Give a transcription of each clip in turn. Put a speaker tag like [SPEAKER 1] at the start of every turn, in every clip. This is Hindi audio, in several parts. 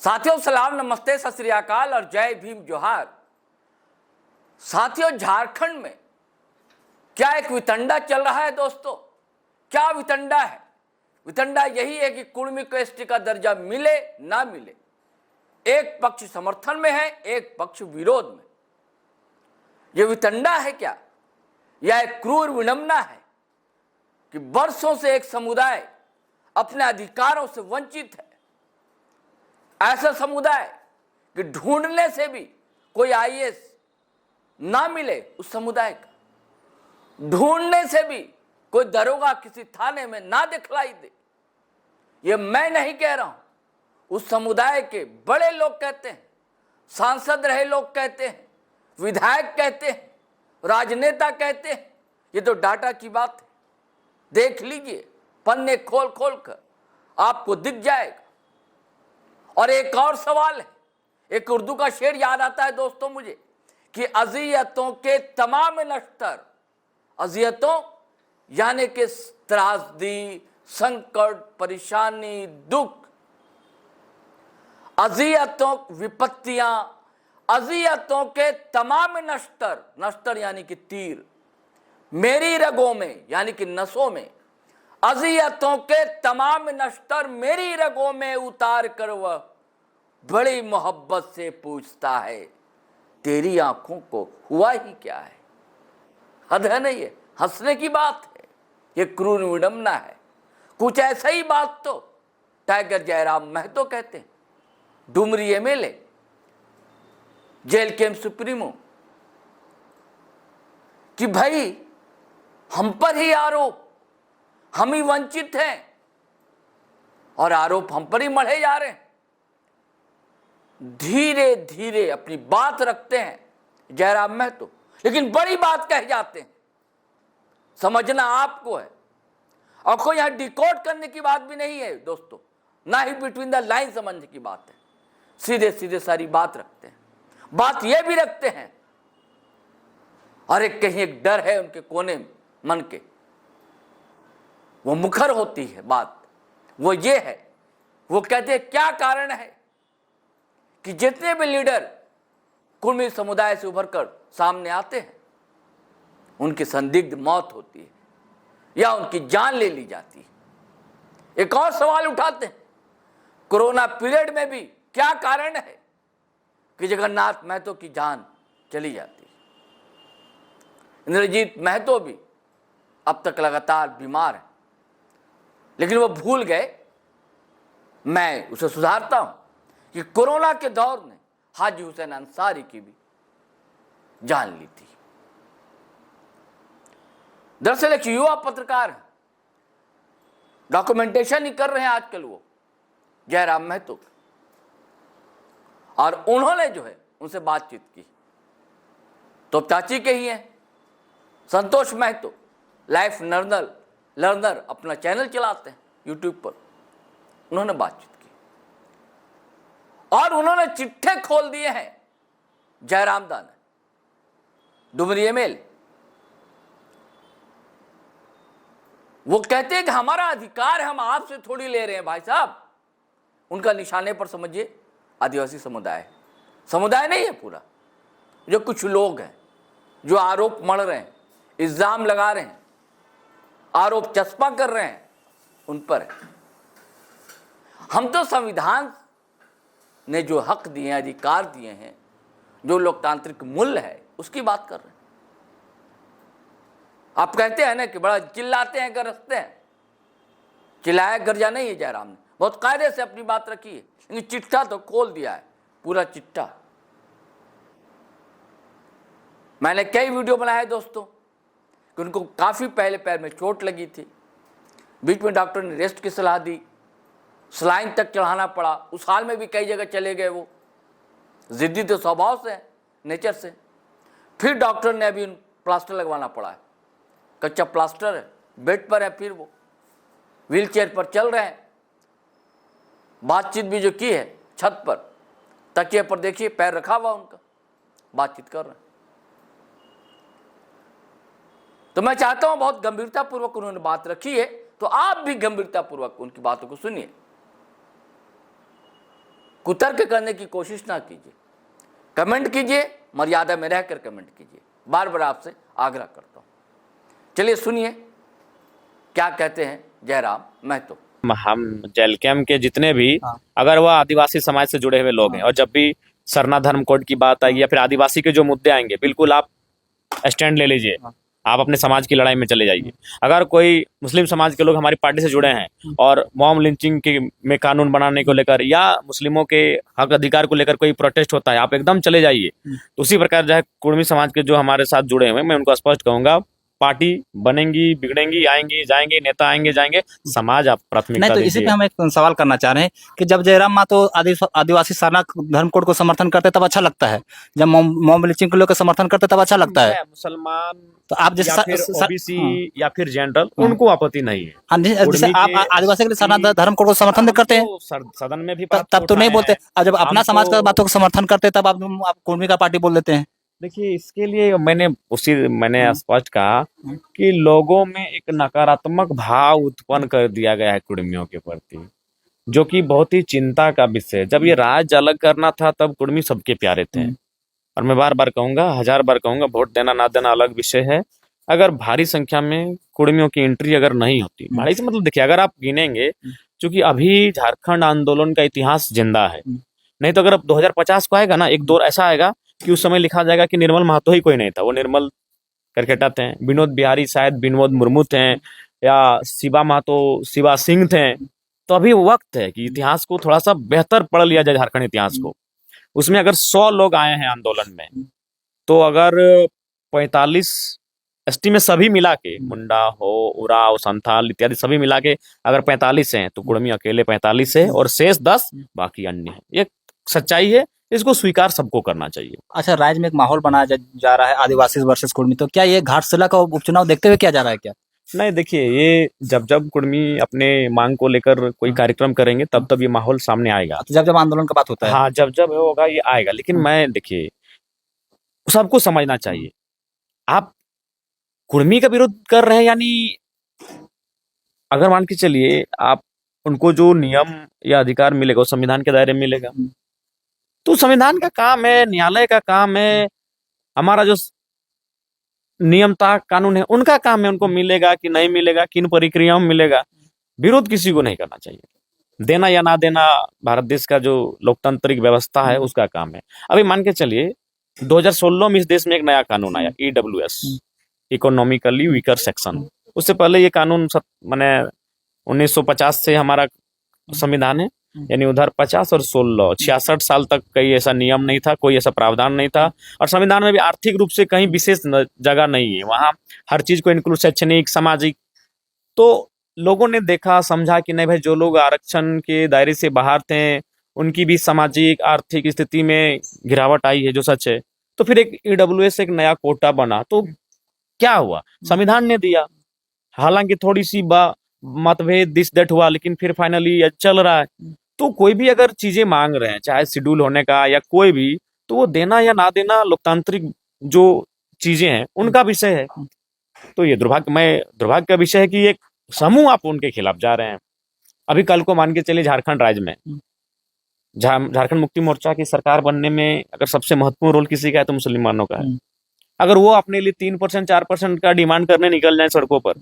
[SPEAKER 1] साथियों सलाम, नमस्ते, सत श्री अकाल और जय भीम जोहार। साथियों, झारखंड में क्या एक वितंडा चल रहा है दोस्तों। क्या वितंडा है? वितंडा यही है कि कुर्मी को एसटी का दर्जा मिले ना मिले। एक पक्ष समर्थन में है, एक पक्ष विरोध में। यह वितंडा है क्या? यह एक क्रूर विडंबना है कि वर्षों से एक समुदाय अपने अधिकारों से वंचित है। ऐसा समुदाय कि ढूंढने से भी कोई आईएएस ना मिले, उस समुदाय का ढूंढने से भी कोई दरोगा किसी थाने में ना दिखलाई दे। ये मैं नहीं कह रहा हूं, उस समुदाय के बड़े लोग कहते हैं, सांसद रहे लोग कहते हैं, विधायक कहते हैं, राजनेता कहते हैं। ये तो डाटा की बात है, देख लीजिए, पन्ने खोल खोल कर आपको दिख जाएगा। और एक और सवाल है, एक उर्दू का शेर याद आता है दोस्तों मुझे कि अजियतों के तमाम नश्तर, अजियतों यानी कि त्रासदी, संकट, परेशानी, दुख, अजियतों, विपत्तियां, अजियतों के तमाम नश्तर, नश्तर यानी कि तीर, मेरी रगों में यानी कि नसों में, अजियतों के तमाम नश्तर मेरी रगों में उतार कर वह बड़ी मोहब्बत से पूछता है, तेरी आंखों को हुआ ही क्या है। हद है नहीं, ये हंसने की बात है, ये क्रूर विडंबना है। कुछ ऐसा ही बात तो टाइगर जयराम महतो कहते हैं, डुमरी एमएलए, जेल के सुप्रीमो, कि भाई हम पर ही आरोप, हम ही वंचित हैं और आरोप हम पर ही मढ़े जा रहे हैं। धीरे धीरे अपनी बात रखते हैं जयराम महतो, लेकिन बड़ी बात कह जाते हैं। समझना आपको है, और कोई यहां डिकोड करने की बात भी नहीं है दोस्तों, ना ही बिटवीन द लाइन समझने की बात है। सीधे सीधे सारी बात रखते हैं। बात यह भी रखते हैं, और एक कहीं एक डर है उनके कोने मन के, वो मुखर होती है बात, वो ये है, वो कहते हैं क्या कारण है कि जितने भी लीडर कुर्मी समुदाय से उभरकर सामने आते हैं, उनकी संदिग्ध मौत होती है या उनकी जान ले ली जाती है। एक और सवाल उठाते हैं, कोरोना पीरियड में भी क्या कारण है कि जगन्नाथ महतो की जान चली जाती है। इंद्रजीत महतो भी अब तक लगातार बीमार है, लेकिन वो भूल गए, मैं उसे सुधारता हूं, कि कोरोना के दौर ने हाजी हुसैन अंसारी की भी जान ली थी। दरअसल एक युवा पत्रकार है, डॉक्यूमेंटेशन ही कर रहे हैं आजकल वो, जयराम महतो, और उन्होंने जो है उनसे बातचीत की। तो चाची के ही हैं, संतोष महतो, लाइफ लर्नर अपना चैनल चलाते हैं यूट्यूब पर। उन्होंने बातचीत की और उन्होंने चिट्ठे खोल दिए हैं जयराम दा ने, डुमरी एमएलए। वो कहते हैं कि हमारा अधिकार है, हम आपसे थोड़ी ले रहे हैं भाई साहब। उनका निशाने पर समझिए आदिवासी समुदाय है, समुदाय नहीं है पूरा, जो कुछ लोग हैं जो आरोप मढ़ रहे हैं, इल्जाम लगा रहे हैं, आरोप चस्पा कर रहे हैं, उन पर है। हम तो संविधान ने जो हक दिए हैं, अधिकार दिए हैं, जो लोकतांत्रिक मूल्य है, उसकी बात कर रहे हैं। आप कहते हैं ना कि बड़ा चिल्लाते हैं, गरजते हैं, चिल्लाया गरजा नहीं है जयराम ने, बहुत कायदे से अपनी बात रखी है, लेकिन चिट्ठा तो खोल दिया है, पूरा चिट्ठा। मैंने कई वीडियो बनाए दोस्तों कि उनको काफी पहले पैर में चोट लगी थी, बीच में डॉक्टर ने रेस्ट की सलाह दी, सलाइन तक चढ़ाना पड़ा, उस हाल में भी कई जगह चले गए। वो जिद्दी तो स्वभाव से है, नेचर से। फिर डॉक्टर ने अभी प्लास्टर लगवाना पड़ा है, कच्चा प्लास्टर है, बेड पर है, फिर वो व्हील चेयर पर चल रहे हैं। बातचीत भी जो की है छत पर, तकिए पर देखिए पैर रखा हुआ उनका, बातचीत कर रहे हैं। तो मैं चाहता हूं बहुत गंभीरतापूर्वक उन्होंने बात रखी है, तो आप भी गंभीरतापूर्वक उनकी बातों को सुनिए। कुतर्क करने की कोशिश ना कीजिए, कमेंट कीजिए, मर्यादा में रहकर कमेंट कीजिए, बार बार आपसे आग्रह करता हूं। चलिए सुनिए क्या कहते हैं जयराम महतो।
[SPEAKER 2] हम जेल कैंप के जितने भी अगर वह आदिवासी समाज से जुड़े हुए लोग हैं और जब भी सरना धर्म कोड की बात आएगी या फिर आदिवासी के जो मुद्दे आएंगे, बिल्कुल आप स्टैंड ले लीजिए, आप अपने समाज की लड़ाई में चले जाइए। अगर कोई मुस्लिम समाज के लोग हमारी पार्टी से जुड़े हैं और मॉब लिंचिंग के में कानून बनाने को लेकर या मुस्लिमों के हक अधिकार को लेकर कोई प्रोटेस्ट होता है, आप एकदम चले जाइए। तो उसी प्रकार जो है कुर्मी समाज के जो हमारे साथ जुड़े हुए हैं, मैं उनको स्पष्ट कहूंगा, पार्टी बनेंगी, बिगड़ेंगी, आएंगी जाएंगे, नेता आएंगे जाएंगे, समाज आप प्राथमिकता
[SPEAKER 3] नहीं तो इसी पे हम एक सवाल करना चाह रहे हैं कि जब जयराम महतो आदिवासी सरना धर्म कोड को समर्थन करते तब अच्छा लगता है, जब मॉब लिंचिंग को लेकर समर्थन करते तब अच्छा लगता है।
[SPEAKER 2] मुसलमान
[SPEAKER 3] तो आप जैसे
[SPEAKER 2] या फिर ओबीसी या फिर जनरल, उनको आपत्ति नहीं है।
[SPEAKER 3] जैसे आप आदिवासी के लिए सरना धर्म कोड को समर्थन करते हैं,
[SPEAKER 2] सदन में भी
[SPEAKER 3] तब तो नहीं बोलते, और जब अपना समाज का बातों को समर्थन करते हैं तब आप कुर्मी का पार्टी बोल देते हैं।
[SPEAKER 2] देखिए, इसके लिए मैंने स्पष्ट कहा कि लोगों में एक नकारात्मक भाव उत्पन्न कर दिया गया है कुर्मियों के प्रति, जो कि बहुत ही चिंता का विषय है। जब ये राज्य अलग करना था तब कुर्मी सबके प्यारे थे, और मैं बार बार कहूंगा, 1000 बार कहूंगा, वोट देना ना देना अलग विषय है। अगर भारी संख्या में कुर्मियों की एंट्री अगर नहीं होती, भारी से मतलब देखिए, अगर आप गिनेंगे, क्योंकि अभी झारखंड आंदोलन का इतिहास जिंदा है, नहीं तो अगर अब 2050 को आएगा ना, एक दौर ऐसा आएगा कि उस समय लिखा जाएगा कि निर्मल महतो ही कोई नहीं था, वो निर्मल करकेटा थे, विनोद बिहारी शायद विनोद मुर्मू थे, या शिवा महतो शिवा सिंह थे। तो अभी वक्त है कि इतिहास को थोड़ा सा बेहतर पढ़ लिया जाए, झारखंड इतिहास को। उसमें अगर 100 लोग आए हैं आंदोलन में, तो अगर 45 एसटी में सभी मिला के, मुंडा हो, उराव, संथाल इत्यादि सभी मिला के अगर 45 हैं, तो कुर्मी अकेले 45 है और शेष 10 बाकी अन्य है। ये सच्चाई है, इसको स्वीकार सबको करना चाहिए।
[SPEAKER 3] अच्छा, राज्य में एक माहौल बनाया जा रहा है आदिवासी वर्सेस कुर्मी, तो क्या ये घाटशिला का उपचुनाव देखते हुए किया जा रहा है क्या?
[SPEAKER 2] नहीं, देखिए, ये जब कुर्मी अपने मांग को लेकर कोई कार्यक्रम करेंगे तब ये माहौल सामने आएगा,
[SPEAKER 3] तो जब आंदोलन का बात होता है।
[SPEAKER 2] हाँ, जब होगा ये आएगा। लेकिन मैं देखिए, सबको समझना चाहिए, आप कुर्मी का विरोध कर रहे हैं, यानी अगर मान के चलिए आप उनको जो नियम या अधिकार मिलेगा वो संविधान के दायरे में मिलेगा, तो संविधान का काम है, न्यायालय का काम है, हमारा जो नियमता कानून है उनका काम है, उनको मिलेगा कि नहीं मिलेगा, किन प्रक्रियाओं में मिलेगा, विरोध किसी को नहीं करना चाहिए। देना या ना देना भारत देश का जो लोकतांत्रिक व्यवस्था है उसका काम है। अभी मान के चलिए 2016 में इस देश में एक नया कानून आया, EWS, इकोनॉमिकली वीकर सेक्शन। उससे पहले ये कानून मैंने 1950 से हमारा संविधान है, यानी उधर 50 और 16 66 साल तक कहीं ऐसा नियम नहीं था, कोई ऐसा प्रावधान नहीं था, और संविधान में भी आर्थिक रूप से कहीं विशेष जगह नहीं है, वहां हर चीज को इंक्लूड, शैक्षणिक, सामाजिक। तो लोगों ने देखा, समझा कि नहीं भाई, जो लोग आरक्षण के दायरे से बाहर थे उनकी भी सामाजिक आर्थिक स्थिति में गिरावट आई है, जो सच है। तो फिर एक EWS एक नया कोटा बना, तो क्या हुआ, संविधान ने दिया, हालांकि थोड़ी सी मतभेद दिस दैट हुआ, लेकिन फिर फाइनली चल रहा है। तो कोई भी अगर चीजें मांग रहे हैं, चाहे शेड्यूल होने का या कोई भी, तो वो देना या ना देना लोकतांत्रिक जो चीजें हैं उनका विषय है। तो ये दुर्भाग्य का विषय है कि एक समूह आप उनके खिलाफ जा रहे हैं। अभी कल को मान के चलिए झारखंड राज्य में झारखंड मुक्ति मोर्चा की सरकार बनने में अगर सबसे महत्वपूर्ण रोल किसी का है तो मुसलमानों का है। अगर वो अपने लिए 3% 4% का डिमांड करने निकल जाए सड़कों पर,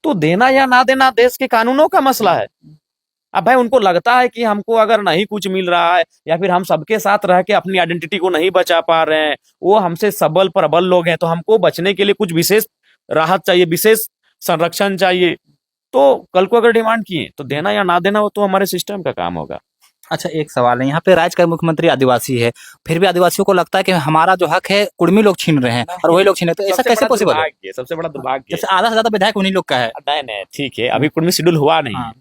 [SPEAKER 2] तो देना या ना देना देश के कानूनों का मसला है। अब भाई उनको लगता है कि हमको अगर नहीं कुछ मिल रहा है या फिर हम सबके साथ रह के अपनी आइडेंटिटी को नहीं बचा पा रहे हैं, वो हमसे सबल प्रबल लोग हैं, तो हमको बचने के लिए कुछ विशेष राहत चाहिए, विशेष संरक्षण चाहिए। तो कल को अगर डिमांड किए तो देना या ना देना वो तो हमारे सिस्टम का काम होगा।
[SPEAKER 3] अच्छा, एक सवाल है, यहाँ पे राज्य का मुख्यमंत्री आदिवासी है, फिर भी आदिवासियों को लगता है कि हमारा जो हक है कुर्मी लोग छीन रहे हैं और वही लोग छीन रहे हैं, तो ऐसा कैसे पॉसिबल है?
[SPEAKER 2] सबसे बड़ा दुर्भाग्य,
[SPEAKER 3] जैसे आधा से ज्यादा विधायक उन्हीं लोग का है।
[SPEAKER 2] नहीं, ठीक है, अभी कुर्मी शेड्यूल हुआ नहीं है,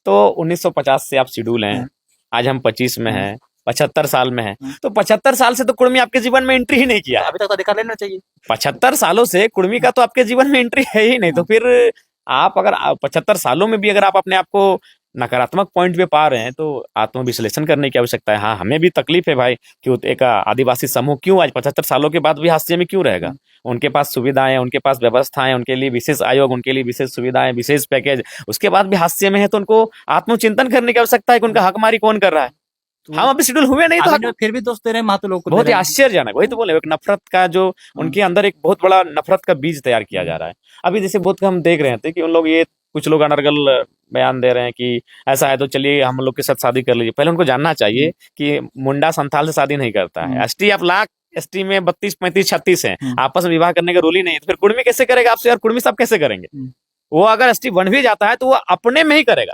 [SPEAKER 2] तो 1950 से आप शेड्यूल हैं, आज हम 25 में हैं, 75 साल में है, तो 75 साल से तो कुर्मी आपके जीवन में एंट्री ही नहीं किया,
[SPEAKER 3] अभी तक तो अधिकार लेना चाहिए।
[SPEAKER 2] 75 सालों से कुर्मी का तो आपके जीवन में एंट्री है ही नहीं, तो फिर आप अगर 75 सालों में भी अगर आप अपने आप को नकारात्मक पॉइंट पे पा रहे हैं तो आत्मविश्लेषण करने की आवश्यकता है। हाँ, हमें भी तकलीफ है भाई कि एक आदिवासी समूह क्यों आज 75 सालों के बाद भी हाशिए में क्यों रहेगा। उनके पास सुविधाएं, उनके पास व्यवस्थाएं, उनके लिए विशेष आयोग, उनके लिए विशेष सुविधाएं, विशेष पैकेज, उसके बाद भी हाशिए में है, तो उनको आत्मचिंतन करने की आवश्यकता है कि उनका हकमारी कौन कर रहा है। हम अभी शेड्यूल हुए नहीं तो
[SPEAKER 3] अभी फिर भी दोस्त दे रहे हैं महतो लोग को,
[SPEAKER 2] बहुत
[SPEAKER 3] दे
[SPEAKER 2] ही
[SPEAKER 3] रहे हैं।
[SPEAKER 2] आश्चर्यजनक, वही तो बोले, एक नफरत का जो उनके अंदर एक बहुत बड़ा नफरत का बीज तैयार किया जा रहा है। अभी जैसे बहुत हम देख रहे थे कि उन लोग, ये कुछ लोग अनर्गल बयान दे रहे हैं कि ऐसा है तो चलिए हम लोग के साथ शादी कर लीजिए। पहले उनको जानना चाहिए कि मुंडा संथाल से शादी नहीं करता है। एसटी आप लाख एसटी में 32, 35, 36 है, आपस में विवाह करने का रूल ही नहीं है, तो फिर कुर्मी कैसे करेगा आपसे यार? कुर्मी सब कैसे करेंगे? वो अगर एसटी बन भी जाता है तो वो अपने में ही करेगा।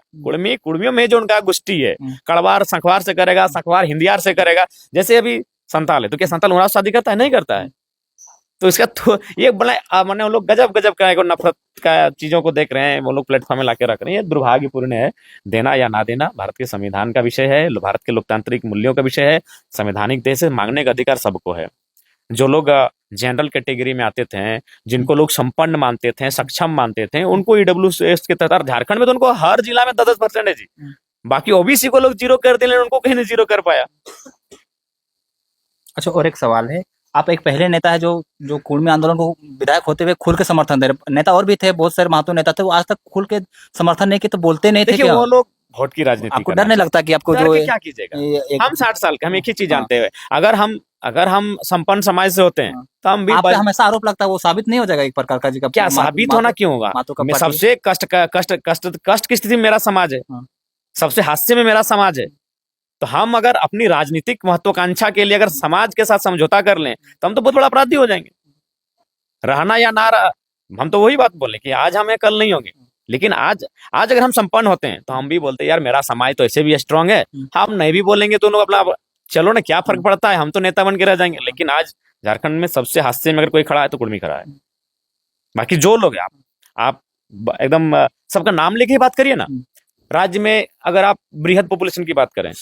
[SPEAKER 2] कुर्मियों में जो उनका गोष्ठी है, कड़वार संखवार से करेगा, संखवार हिंदियार से करेगा। जैसे अभी संताल है, तो क्या संताल उराव शादी करता है? नहीं करता है। तो इसका तो ये बड़ा मैंने, वो लोग गजब गजब का नफरत का चीजों को देख रहे हैं, वो लोग प्लेटफॉर्म में लाके रख रहे हैं। ये दुर्भाग्यपूर्ण है। देना या ना देना भारत के संविधान का विषय है, भारत के लोकतांत्रिक मूल्यों का विषय है। संवैधानिक देश है, मांगने का अधिकार सबको है। जो लोग जनरल कैटेगरी में आते थे, जिनको लोग संपन्न मानते थे, सक्षम मानते थे, उनको ईडब्ल्यूएस के तहत, झारखंड में तो उनको हर जिला में 10% है जी। बाकी ओबीसी को लोग जीरो कर दिले, उनको कहीं नहीं जीरो कर पाया।
[SPEAKER 3] अच्छा, और एक सवाल है, आप एक पहले नेता है जो कुर्मी आंदोलन को विधायक होते हुए खुल के समर्थन दे रहे। नेता और भी थे, बहुत सारे महतो नेता थे, वो आज तक खुल के समर्थन नहीं किए, तो बोलते नहीं थे
[SPEAKER 2] देखिए
[SPEAKER 3] क्या?
[SPEAKER 2] वो लोग वोट की राजनीति
[SPEAKER 3] आपको
[SPEAKER 2] करना
[SPEAKER 3] डर नहीं लगता कि आपको
[SPEAKER 2] चाहते
[SPEAKER 3] जो
[SPEAKER 2] हैं। डर के क्या कीजिएगा? हम 60 साल के, हम एक ही चीज
[SPEAKER 3] हाँ।
[SPEAKER 2] जानते हैं, अगर हम संपन्न समाज से होते हैं तो हम भी
[SPEAKER 3] आप पे हमेशा आरोप लगता है, वो साबित नहीं हो जाएगा एक प्रकार का जी का?
[SPEAKER 2] क्या साबित होना क्यों होगा?
[SPEAKER 3] महतो का
[SPEAKER 2] मैं
[SPEAKER 3] पार्टी।
[SPEAKER 2] सबसे कष्ट की स्थिति में मेरा समाज है,
[SPEAKER 3] हाँ।
[SPEAKER 2] सबसे हास्य में मेरा समाज है। तो हम अगर अपनी राजनीतिक महत्वाकांक्षा के लिए अगर समाज के साथ समझौता कर लें तो हम तो बहुत बड़ा अपराधी हो जाएंगे। रहना या ना रहा, हम तो वही बात बोले कि आज हम हैं कल नहीं होंगे। लेकिन आज अगर हम संपन्न होते हैं तो हम भी बोलते हैं यार मेरा समाज तो ऐसे भी स्ट्रांग है, हम नहीं भी बोलेंगे तो लोग अपना, चलो ना क्या फर्क पड़ता है, हम तो नेता बन के रह जाएंगे। लेकिन आज झारखंड में सबसे हास्य में अगर कोई खड़ा है तो कुर्मी खड़ा है। बाकी जो लोग हैं, आप एकदम सबका नाम लेके ही बात करिए ना। राज्य में अगर आप बृहद पॉपुलेशन की बात करें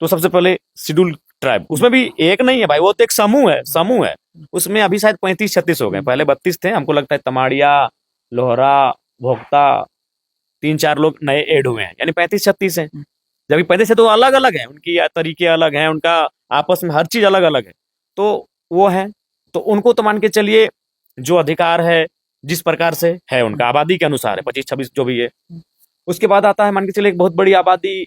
[SPEAKER 2] तो सबसे पहले शेड्यूल ट्राइब, उसमें भी एक नहीं है भाई, वो तो एक समूह है। उसमें अभी शायद 35-36 हो गए, पहले 32 थे। हमको लगता है तमाड़िया, लोहरा, भोक्ता, 3-4 लोग नए ऐड हुए हैं, यानी 35-36 हैं। जबकि 35 से तो अलग अलग है, उनकी तरीके अलग हैं, उनका आपस में हर चीज अलग अलग है। तो वो है, तो उनको तो मान के चलिए जो अधिकार है जिस प्रकार से है उनका आबादी के अनुसार है, 25-26 जो भी है। उसके बाद आता है मान के चलिए एक बहुत बड़ी आबादी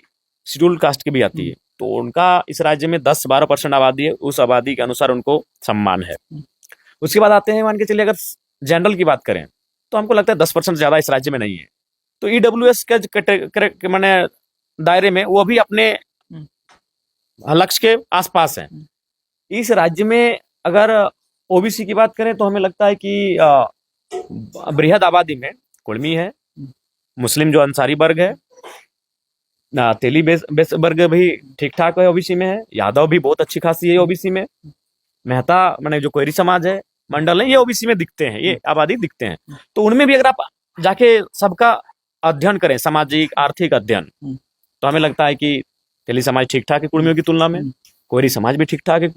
[SPEAKER 2] शेड्यूल कास्ट की भी आती है, तो उनका इस राज्य में 10-12% आबादी है, उस आबादी के अनुसार उनको सम्मान है। उसके बाद आते हैं मान के चलिए अगर जनरल की बात करें तो हमको लगता है 10% ज्यादा इस राज्य में नहीं है। तो ईडब्ल्यूएस के मैंने दायरे में वो भी अपने लक्ष्य के आसपास है। इस राज्य में अगर ओबीसी की बात करें तो हमें लगता है कि बृहद आबादी में कुर्मी है, मुस्लिम जो अंसारी वर्ग है, तेली बेस वर्ग भी ठीक ठाक है ओबीसी में है, यादव भी बहुत अच्छी खासी है ओबीसी में, मेहता माने जो कोयरी समाज है, मंडल है, ये ओबीसी में दिखते हैं, ये आबादी दिखते हैं। तो उनमें भी अगर आप जाके सबका अध्ययन करें, सामाजिक आर्थिक अध्ययन, तो हमें लगता है कि तेली समाज ठीक ठाक है कुर्मियों की तुलना में, कोयरी समाज भी ठीक ठाक है,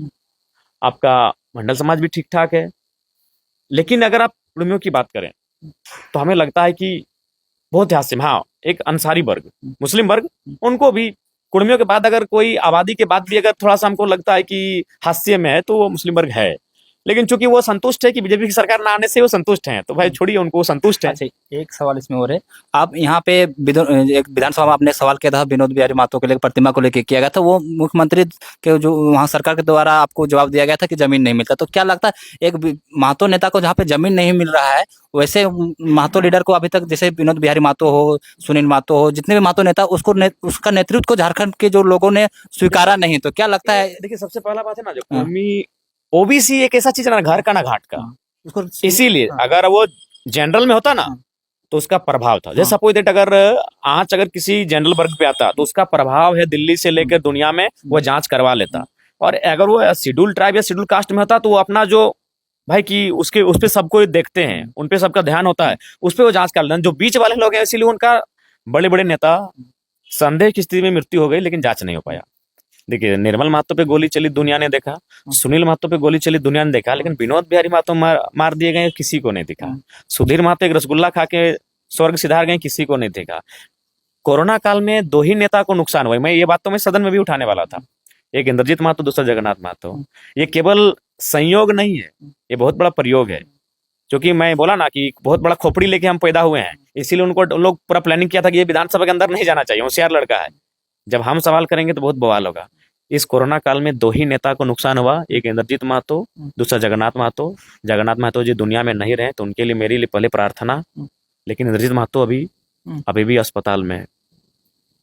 [SPEAKER 2] आपका मंडल समाज भी ठीक ठाक है। लेकिन अगर आप कुर्मियों की बात करें तो हमें लगता है कि बहुत हास्य में, हाँ, एक अंसारी वर्ग, मुस्लिम वर्ग, उनको भी कुर्मियों के बाद अगर कोई आबादी के बाद भी अगर थोड़ा सा हमको लगता है कि हास्य में है तो वो मुस्लिम वर्ग है। लेकिन चूंकि वो संतुष्ट है कि बीजेपी की सरकार ना आने से वो संतुष्ट हैं, तो भाई छोड़िए उनको, संतुष्ट है।
[SPEAKER 3] अच्छा, एक सवाल इसमें और है, आप यहाँ पे एक विधानसभा में आपने सवाल किया था विनोद बिहारी महतो के लिए, प्रतिमा को लेकर किया गया था, वो मुख्यमंत्री के जो वहाँ सरकार के द्वारा आपको जवाब दिया गया था कि जमीन नहीं मिलता। तो क्या लगता है एक महतो नेता को जहाँ पे जमीन नहीं मिल रहा है, वैसे महतो लीडर को अभी तक, जैसे विनोद बिहारी महतो हो, सुनील महतो हो, जितने भी महतो नेता, उसका नेतृत्व को झारखंड के जो लोगों ने स्वीकारा नहीं, तो क्या लगता है?
[SPEAKER 2] देखिए सबसे पहला बात है ना, जो कुर्मी ओबीसी एक ऐसा चीज है ना, घर का ना घाट का, उसको इसीलिए अगर वो जनरल में होता ना तो उसका प्रभाव था। जैसे सपोज दैट अगर आंच अगर किसी जनरल वर्ग पे आता तो उसका प्रभाव है दिल्ली से लेकर दुनिया में, वो जांच करवा लेता। और अगर वो शेड्यूल ट्राइब या शेड्यूल कास्ट में होता तो वो अपना जो भाई कि उसके उस पर सबको देखते हैं, उन पे सबका ध्यान होता है, उस पर वो जांच कर लेते। जो बीच वाले लोग हैं इसीलिए उनका बड़े बड़े नेता संदेह की स्थिति में मृत्यु हो गई लेकिन जांच नहीं हो पाया। देखिए निर्मल महतो पे गोली चली दुनिया ने देखा, सुनील महतो पे गोली चली दुनिया ने देखा, लेकिन विनोद बिहारी महतो मार दिए गए किसी को नहीं दिखा। सुधीर महतो एक रसगुल्ला खा के स्वर्ग सिधार गए, किसी को नहीं देखा। कोरोना काल में 2 ही नेता को नुकसान हुआ, मैं ये बात तो मैं सदन में भी उठाने वाला था, एक इंद्रजीत महतो, दूसरा जगन्नाथ महतो। ये केवल संयोग नहीं है, ये बहुत बड़ा प्रयोग है। क्योंकि मैं बोला ना कि बहुत बड़ा खोपड़ी लेके हम पैदा हुए हैं, इसीलिए उनको लोग पूरा प्लानिंग किया था कि ये विधानसभा के अंदर नहीं जाना चाहिए, होशियार लड़का है, जब हम सवाल करेंगे तो बहुत बवाल होगा। इस कोरोना काल में 2 ही नेता को नुकसान हुआ, एक इंद्रजीत महतो, दूसरा जगन्नाथ महतो। जगन्नाथ महतो जी दुनिया में नहीं रहे, तो उनके लिए मेरे लिए पहले प्रार्थना। लेकिन इंद्रजीत महतो अभी भी अस्पताल में है।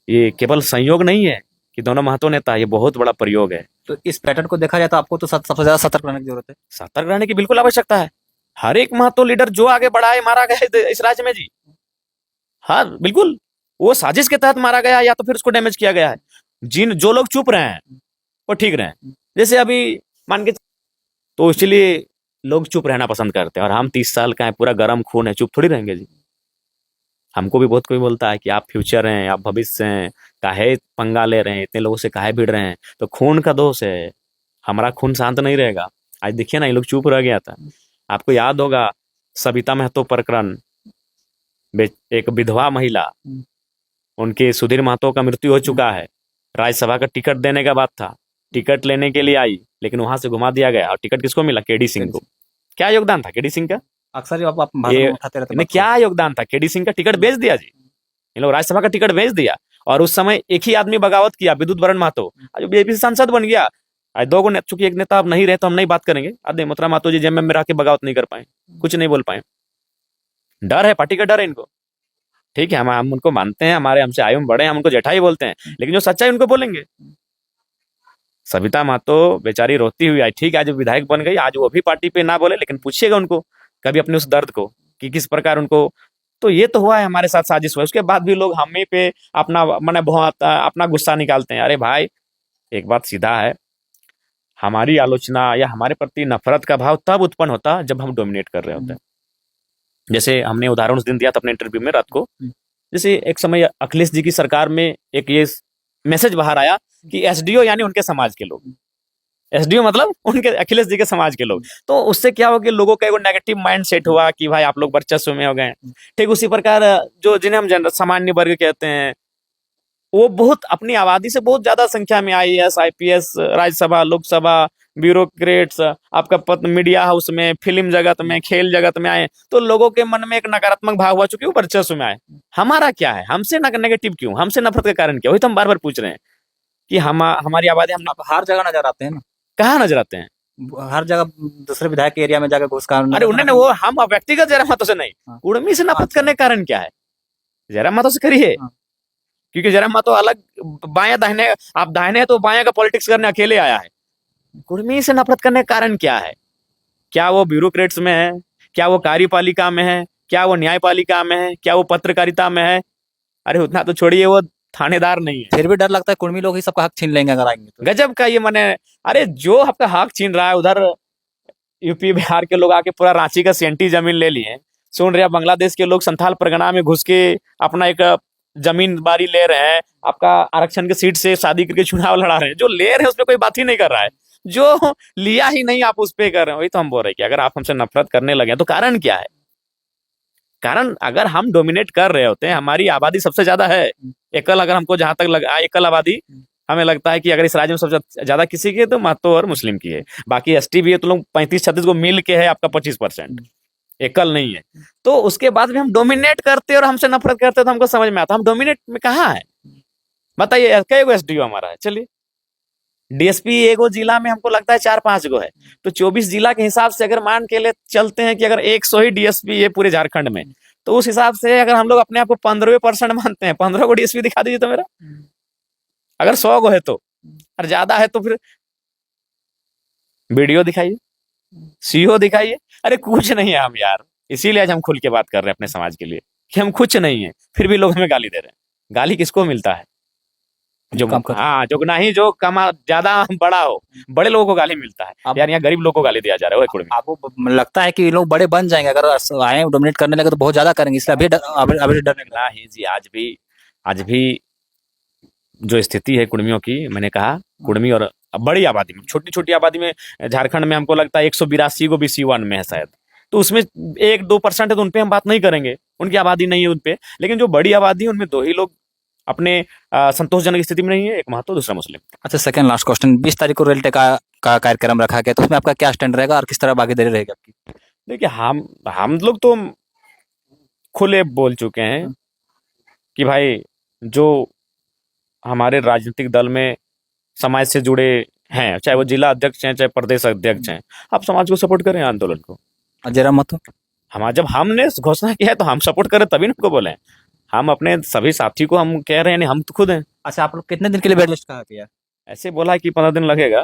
[SPEAKER 2] ये केवल संयोग नहीं है कि दोनों महतो नेता, ये बहुत बड़ा प्रयोग है।
[SPEAKER 3] तो इस पैटर्न को देखा जाए तो आपको तो सबसे ज्यादा सतर्क रहने की जरूरत है।
[SPEAKER 2] सतर्क रहने की बिल्कुल आवश्यकता है। हर एक महतो लीडर जो आगे बढ़ा है, मारा गया है इस राज्य में जी। हाँ बिल्कुल, वो साजिश के तहत मारा गया या तो फिर उसको डैमेज किया गया है। जो लोग चुप रहे हैं वो ठीक रहे, जैसे अभी मान के, तो इसलिए लोग चुप रहना पसंद करते हैं। और हम 30 साल का है, पूरा गर्म खून है, चुप थोड़ी रहेंगे जी। हमको भी बहुत कोई बोलता है कि आप फ्यूचर हैं, आप भविष्य हैं, काहे पंगा ले रहे हैं, इतने लोगों से काहे भिड़ रहे हैं। तो खून का दोष है, हमारा खून शांत नहीं रहेगा। आज देखिए ना, ये लोग चुप रह गया था। आपको याद होगा सविता महतो प्रकरण, एक विधवा महिला, उनके सुधीर महतो का मृत्यु हो चुका है। राज्यसभा का टिकट देने का बात था, टिकट लेने के लिए आई, लेकिन वहां से घुमा दिया गया। और टिकट किसको मिला? केडी सिंह को। क्या योगदान था केडी सिंह का?
[SPEAKER 3] अक्सर ही आप भाषण
[SPEAKER 2] ये
[SPEAKER 3] में उठाते रहते हैं।
[SPEAKER 2] क्या योगदान था? केडी सिंह का टिकट बेच दिया जी, इन लोग राज्यसभा का टिकट बेच दिया। और उस समय एक ही आदमी बगावत किया, विद्युत बरण महतो, आज बीजेपी सांसद बन गया। आज 2 को, चूंकि एक नेता अब नहीं रहे तो हम नहीं बात करेंगे। आदमी मोतरा महतो जी जेएमएम में रह के बगावत नहीं कर पाए, कुछ नहीं बोल पाए। डर है, पार्टी का डर है इनको। ठीक है, हम उनको मानते हैं, हमारे हमसे आयु में बड़े हैं, हम उनको जेठाई बोलते हैं, लेकिन जो सच्चाई उनको बोलेंगे। सविता महतो बेचारी रोती हुई आई, ठीक है, आज विधायक बन गई, आज वो भी पार्टी पे ना बोले, लेकिन पूछिएगा उनको कभी अपने उस दर्द को कि किस प्रकार उनको। तो ये तो हुआ है, हमारे साथ साजिश हुआ, उसके बाद भी लोग हम ही पे अपना मैंने बहुत अपना गुस्सा निकालते हैं। अरे भाई, एक बात सीधा है, हमारी आलोचना या हमारे प्रति नफरत का भाव तब उत्पन्न होता जब हम डोमिनेट कर रहे होते हैं। जैसे हमने उदाहरण उस दिन दिया था अपने इंटरव्यू में रात को, जैसे एक समय अखिलेश जी की सरकार में एक ये मैसेज बाहर आया कि एसडीओ यानी उनके समाज के लोग, एसडीओ मतलब उनके अखिलेश जी के समाज के लोग। तो उससे क्या हो कि लोगों का एक नेगेटिव माइंड सेट हुआ कि भाई आप लोग वर्चस्व में हो गए। ठीक उसी प्रकार जो जिन्हें हम सामान्य वर्ग कहते हैं, वो बहुत अपनी आबादी से बहुत ज्यादा संख्या में IAS, IPS, Rajya Sabha, Lok Sabha, bureaucrats, आपका पत्र मीडिया हाउस में, फिल्म जगत में, खेल जगत में आए। तो लोगों के मन में एक नकारात्मक भाव हुआ, चूंकि वो वर्चस्व में आए। हमारा क्या है? हमसे नेगेटिव क्यों? हमसे नफरत का कारण क्या? वही तो हम बार बार पूछ रहे हैं कि हमारी आबादी, हम
[SPEAKER 3] आप हर जगह नजर आते हैं ना,
[SPEAKER 2] कहाँ नजर आते हैं?
[SPEAKER 3] हर जगह दूसरे विधायक के एरिया में जाकर घुस कर।
[SPEAKER 2] अरे उन्होंने वो, हम व्यक्तिगत जयराम महतो से नहीं,
[SPEAKER 3] हाँ।
[SPEAKER 2] उर्मी से नफरत
[SPEAKER 3] अच्छा।
[SPEAKER 2] करने का कारण क्या है? जयराम महतो से करिए,
[SPEAKER 3] हाँ।
[SPEAKER 2] क्योंकि जयराम महतो अलग, बाया दाहिने, आप दाहिने हैं तो बाया का पॉलिटिक्स करने अकेले आया है। कुर्मी से नफरत करने का कारण क्या है? क्या वो ब्यूरोक्रेट्स में है? क्या वो कार्यपालिका में है? क्या वो न्यायपालिका में है? क्या वो पत्रकारिता में है? अरे उतना तो छोड़िए, वो थानेदार नहीं है।
[SPEAKER 3] फिर भी डर लगता है कुर्मी लोग ही सबका हक छीन लेंगे अगर आएंगे तो।
[SPEAKER 2] गजब का ये मने, अरे जो आपका हक छीन रहा है, उधर यूपी बिहार के लोग आके पूरा रांची का सेंटी जमीन ले लिए। सुन रहे, बांग्लादेश के लोग संथाल परगना में घुस के अपना एक जमीन बारी ले रहे हैं, आपका आरक्षण के सीट से शादी करके चुनाव लड़ा रहे हैं। जो ले रहे हैं उस पर कोई बात ही नहीं कर रहा है, जो लिया ही नहीं आप उस पे कर रहे हैं। वही तो हम बोल रहे हैं कि अगर आप हमसे नफरत करने लगे तो कारण क्या है? कारण, अगर हम डोमिनेट कर रहे होते हैं, हमारी आबादी सबसे ज्यादा है, एकल, अगर हमको जहां तक लगा एकल आबादी हमें लगता है कि अगर इस राज्य में सबसे ज्यादा किसी की है तो महतो और मुस्लिम की है। बाकी एसटी भी है तो लोग 35-36 को मिल के है आपका 25%, एकल नहीं है। तो उसके बाद भी हम डोमिनेट करते और हमसे नफरत करते तो हमको समझ में आता हम डोमिनेट में कहाँ है? बताइए, कई गो एसडीओ हमारा है? चलिए, डीएसपी एगो जिला में हमको लगता है 4-5 गो है, तो 24 जिला के हिसाब से अगर मान के लिए चलते हैं कि अगर 100 ही डीएसपी है पूरे झारखंड में, तो उस हिसाब से अगर हम लोग अपने आप को 15% मानते हैं, 15 को डीएसपी दिखा दीजिए तो मेरा, अगर 100 को है तो, और ज्यादा है तो फिर वीडियो दिखाइए, सीओ दिखाइए। अरे कुछ नहीं है हम यार, इसीलिए आज हम खुल के बात कर रहे हैं अपने समाज के लिए कि हम कुछ नहीं है, फिर भी लोग हमें गाली दे रहे हैं। गाली किसको मिलता है? जो हाँ, जो नहीं, जो कमा ज्यादा बड़ा हो, बड़े लोगों को गाली मिलता है। यार यहाँ गरीब लोगों को गाली दिया जा रहा है।
[SPEAKER 3] आपको लगता है कि ये लोग बड़े बन जाएंगे अगर आए डोमिनेट करने लगे तो बहुत ज्यादा करेंगे, इसलिए अभी डरने लगा
[SPEAKER 2] ही जी। आज भी जो स्थिति है कुर्मियों की, मैंने कहा कुर्मी और बड़ी आबादी में, छोटी छोटी आबादी में झारखंड में हमको लगता है 182 को भी C1 में है शायद, तो उसमें 1-2% है, तो उनपे हम बात नहीं करेंगे, उनकी आबादी नहीं है उनपे। लेकिन जो बड़ी आबादी है उनमें 2 ही लोग अपने संतोषजनक स्थिति में नहीं है, एक महतो, दूसरा मुस्लिम।
[SPEAKER 3] अच्छा, सेकंड लास्ट क्वेश्चन, 20 तारीख को रेल टेका का कार्यक्रम रखा गया, तो उसमें आपका क्या स्टैंड रहेगा और किस तरह भागीदारी रहेगी आपकी?
[SPEAKER 2] देखिए, हम लोग तो खुले बोल चुके हैं कि भाई जो हमारे राजनीतिक दल में समाज से जुड़े हैं, चाहे वो जिला अध्यक्ष हैं चाहे प्रदेश अध्यक्ष हैं, आप समाज को सपोर्ट करें आंदोलन को।
[SPEAKER 3] जयराम महतो।
[SPEAKER 2] हम जब हमने घोषणा किया है तो हम सपोर्ट करें तभी ना उनको बोले। हम अपने सभी साथी को हम कह रहे हैं, नहीं हम तो खुद हैं।
[SPEAKER 3] अच्छा, आप लोग कितने दिन के लिए बेड रेस्ट कहा किया?
[SPEAKER 2] ऐसे बोला है कि 15 दिन लगेगा,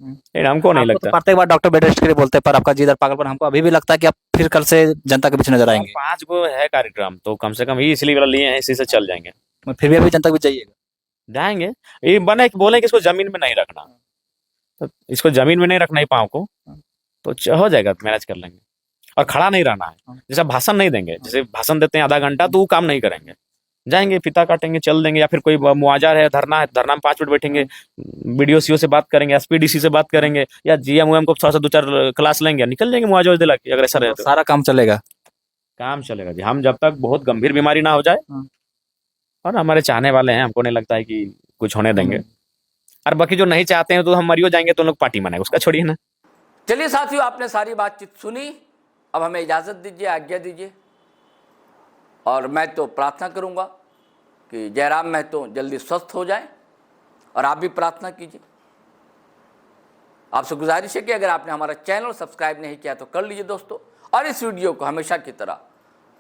[SPEAKER 2] लेकिन हमको नहीं
[SPEAKER 3] आपको
[SPEAKER 2] लगता।
[SPEAKER 3] तो प्रत्येक बार डॉक्टर बेड रेस्ट के लिए बोलते हैं, पर आपका जिद और पागलपन हमको अभी भी लगता है कि आप फिर कल से जनता के बीच नजर आएंगे।
[SPEAKER 2] 5 गो है कार्यक्रम, तो कम से कम ये इसलिए वाला लिए हैं, इसी से चल जाएंगे।
[SPEAKER 3] फिर भी अभी जनता के बीच जाइएगा?
[SPEAKER 2] जाएंगे। ये बने बोले कि इसको जमीन में नहीं रखना, तो इसको जमीन में नहीं रखना ही पाँव को, तो हो जाएगा, मैनेज कर लेंगे। और खड़ा नहीं रहना है, जैसे भाषण नहीं देंगे, जैसे भाषण देते हैं आधा घंटा तो वो काम नहीं करेंगे, जाएंगे फीता काटेंगे चल देंगे, या फिर कोई मुआवजा है, धरना है, धरना में 5 मिनट बैठेंगे, बीडीओ सीओ से बात करेंगे, एसपीडीसी से बात करेंगे, या जीएम को थोड़ा सा 2-4 क्लास लेंगे, निकल जाएंगे मुआवजा दिला के, अगर ऐसा रहे तो
[SPEAKER 3] सारा काम चलेगा।
[SPEAKER 2] काम चलेगा जी। हम जब तक बहुत गंभीर बीमारी ना हो जाए, और हमारे चाहने वाले हैं, हमको नहीं लगता है कि कुछ होने देंगे। और बाकी जो नहीं चाहते हैं तो हम मरियो जाएंगे तो लोग पार्टी मनाएंगे, उसका छोड़िए ना।
[SPEAKER 1] चलिए साथियों, आपने सारी बातचीत सुनी, अब हमें इजाज़त दीजिए, आज्ञा दीजिए। और मैं तो प्रार्थना करूंगा कि जयराम महतो जल्दी स्वस्थ हो जाए, और आप भी प्रार्थना कीजिए। आपसे गुजारिश है कि अगर आपने हमारा चैनल सब्सक्राइब नहीं किया तो कर लीजिए दोस्तों, और इस वीडियो को हमेशा की तरह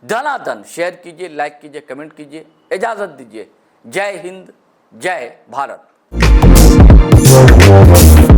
[SPEAKER 1] धनाधन शेयर कीजिए, लाइक कीजिए, कमेंट कीजिए। इजाज़त दीजिए। जय हिंद, जय भारत।